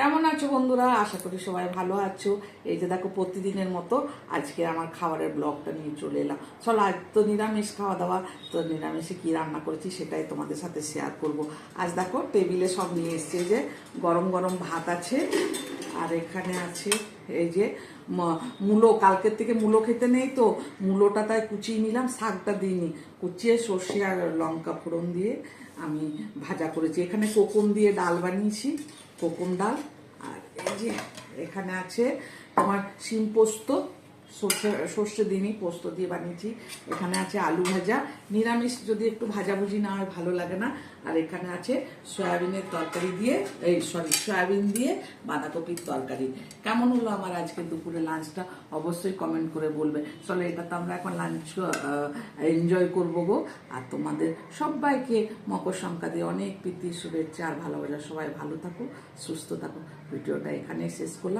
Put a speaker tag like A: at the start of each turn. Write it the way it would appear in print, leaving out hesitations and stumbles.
A: কেমন আছো বন্ধুরা? আশা করি সবাই ভালো আছো। এই যে দেখো, প্রতিদিনের মতো আজকে আমার খাবারের ব্লগটা নিয়ে চলে এলাম। চলো, আজ তো নিরামিষ খাওয়া দাওয়া, তো নিরামিষে কি রান্না করেছি সেটাই তোমাদের সাথে শেয়ার করব। আজ দেখো টেবিলে সব নিয়ে এসছে, যে গরম গরম ভাত আছে, আর এখানে আছে এই যে মূলো। কালকের থেকে মূলো খেতে নেই, তো মূলোটা তাই কুচিয়ে নিলাম, শাকটা দিইনি। কুচিয়ে সর্ষে আর লঙ্কা ফোড়ন দিয়ে আমি ভাজা করেছি। এখানে কোকম দিয়ে ডাল বানিয়েছি, কোকম ডাল। আর এই যে এখানে আছে তোমার শিম পোস্ত, সর্ষে দিনই পোস্ত দিয়ে বানিয়েছি। এখানে আছে আলু ভাজা, নিরামিষ যদি একটু ভাজাভুজি না হয় ভালো লাগে না। আর এখানে আছে সয়াবিনের তরকারি দিয়ে, সয়াবিন দিয়ে বাঁধাকপির তরকারি। কেমন হলো আমার আজকে দুপুরে লাঞ্চটা অবশ্যই কমেন্ট করে বলবে। চলো, এটা তো আমরা এখন লাঞ্চ এনজয় করবো গো। আর তোমাদের সবাইকে মকর সংক্রান্তি অনেক প্রীতি শুভেচ্ছা আর ভালোবাসা। সবাই ভালো থাকো, সুস্থ থাকো। ভিডিওটা এখানে শেষ করলাম।